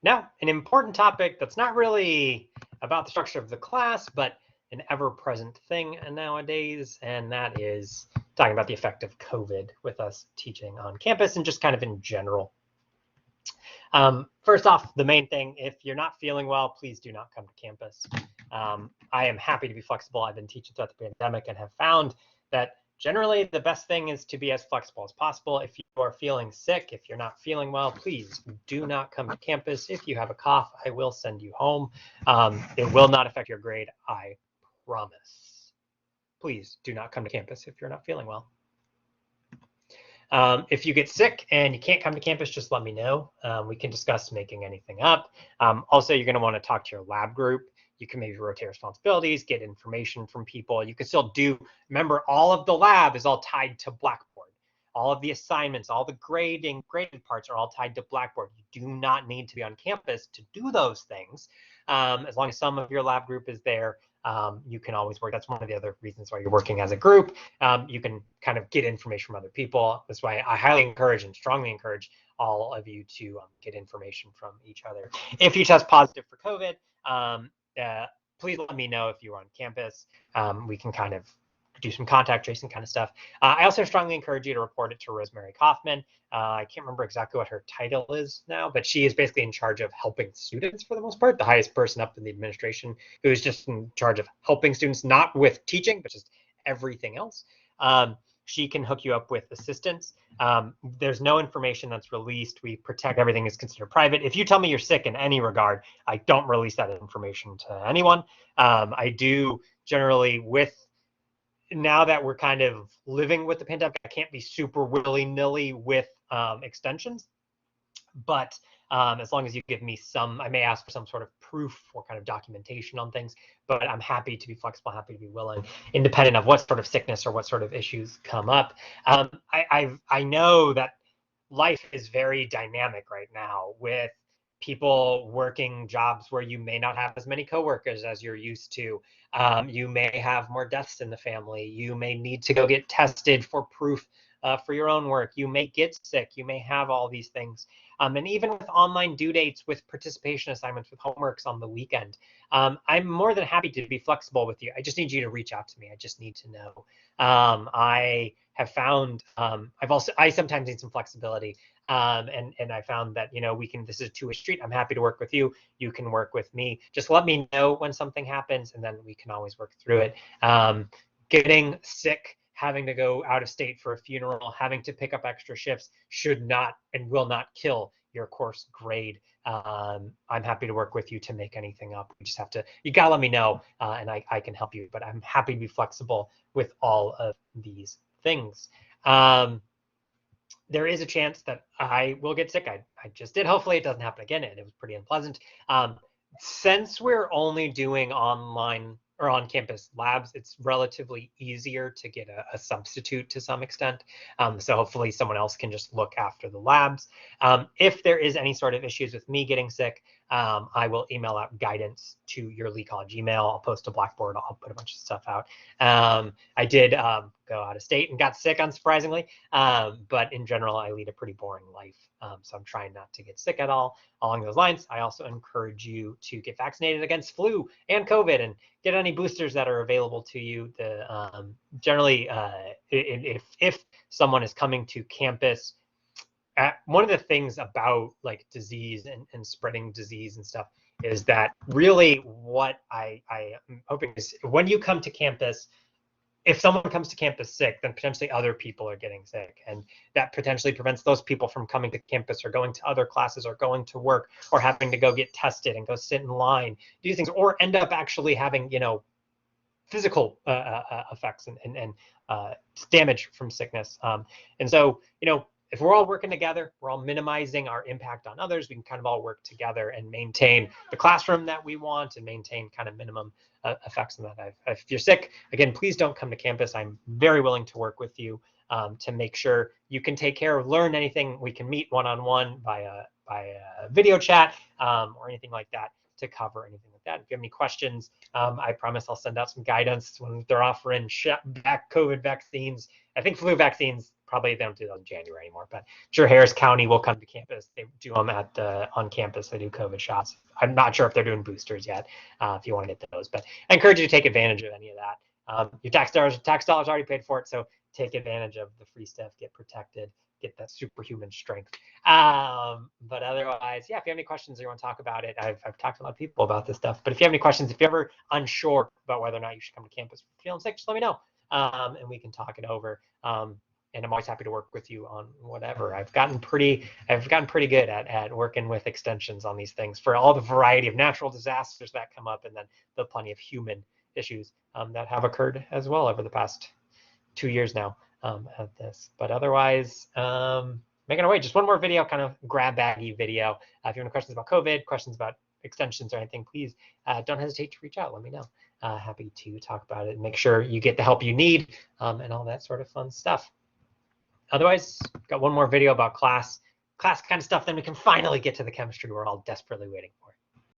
Now, an important topic that's not really about the structure of the class, but an ever-present thing nowadays, and that is talking about the effect of COVID with us teaching on campus and just kind of in general. First off, the main thing, if you're not feeling well, please do not come to campus. I am happy to be flexible. I've been teaching throughout the pandemic and have found that generally the best thing is to be as flexible as possible. If you are feeling sick, if you're not feeling well, please do not come to campus. If you have a cough, I will send you home. It will not affect your grade, I promise. Please do not come to campus if you're not feeling well. If you get sick and you can't come to campus, just let me know. We can discuss making anything up. Also, you're going to want to talk to your lab group. You can maybe rotate responsibilities, get information from people. You can still remember, all of the lab is all tied to Blackboard. All of the assignments, all the graded parts are all tied to Blackboard. You do not need to be on campus to do those things. As long as some of your lab group is there, you can always work. That's one of the other reasons why you're working as a group. You can kind of get information from other people. That's why I highly encourage and strongly encourage all of you to get information from each other. If you test positive for COVID, please let me know if you're on campus. We can kind of do some contact tracing kind of stuff. I also strongly encourage you to report it to Rosemary Kaufman. I can't remember exactly what her title is now, but she is basically in charge of helping students for the most part, the highest person up in the administration, who is just in charge of helping students, not with teaching, but just everything else. She can hook you up with assistance. There's no information that's released. We protect, everything is considered private. If you tell me you're sick in any regard, I don't release that information to anyone. I do generally, now that we're kind of living with the pandemic, I can't be super willy-nilly with extensions, but as long as you give me some, I may ask for some sort of proof or kind of documentation on things, but I'm happy to be flexible, happy to be willing, independent of what sort of sickness or what sort of issues come up. I know that life is very dynamic right now, with people working jobs where you may not have as many coworkers as you're used to. You may have more deaths in the family. You may need to go get tested for proof for your own work. You may get sick. You may have all these things. And even with online due dates, with participation assignments, with homeworks on the weekend, I'm more than happy to be flexible with you. I just need you to reach out to me. I just need to know. I have found, I sometimes need some flexibility. And I found that, this is a two-way street. I'm happy to work with you. You can work with me. Just let me know when something happens, and then we can always work through it. Getting sick, having to go out of state for a funeral, having to pick up extra shifts should not and will not kill your course grade. I'm happy to work with you to make anything up. We just have to, you gotta let me know, and I can help you, but I'm happy to be flexible with all of these things. There is a chance that I will get sick. I just did. Hopefully it doesn't happen again, and it was pretty unpleasant. Since we're only doing online or on-campus labs, it's relatively easier to get a substitute to some extent. So hopefully someone else can just look after the labs. If there is any sort of issues with me getting sick, I will email out guidance to your Lee College email. I'll post to Blackboard. I'll put a bunch of stuff out. I did go out of state and got sick, unsurprisingly, but in general, I lead a pretty boring life. So I'm trying not to get sick at all. Along those lines, I also encourage you to get vaccinated against flu and COVID, and get any boosters that are available to you. Generally, if someone is coming to campus, one of the things about like disease and spreading disease and stuff is that really what I am hoping is, when you come to campus, if someone comes to campus sick, then potentially other people are getting sick, and that potentially prevents those people from coming to campus or going to other classes or going to work or having to go get tested and go sit in line, do things, or end up actually having, physical effects and damage from sickness. And so, if we're all working together, we're all minimizing our impact on others, we can kind of all work together and maintain the classroom that we want and maintain kind of minimum effects on that. If you're sick, again, please don't come to campus. I'm very willing to work with you to make sure you can take care of, learn anything. We can meet one-on-one by a video chat or anything like that to cover anything like that. If you have any questions, I promise I'll send out some guidance when they're offering COVID vaccines. I think flu vaccines Probably they don't do those in January anymore, but sure Harris County will come to campus. They do them on campus. They do COVID shots. I'm not sure if they're doing boosters yet, if you want to get those, but I encourage you to take advantage of any of that. Your tax dollars already paid for it, so take advantage of the free stuff, get protected, get that superhuman strength. But otherwise, yeah, if you have any questions or you want to talk about it, I've talked to a lot of people about this stuff, but if you have any questions, if you're ever unsure about whether or not you should come to campus feeling sick, just let me know, and we can talk it over. And I'm always happy to work with you on whatever. I've gotten pretty good at working with extensions on these things for all the variety of natural disasters that come up, and then the plenty of human issues that have occurred as well over the past 2 years now at this. But otherwise, making our way. Just one more video, kind of grab baggy video. If you have any questions about COVID, questions about extensions or anything, please don't hesitate to reach out. Let me know. Happy to talk about it and make sure you get the help you need and all that sort of fun stuff. Otherwise, got one more video about class kind of stuff, then we can finally get to the chemistry we're all desperately waiting for.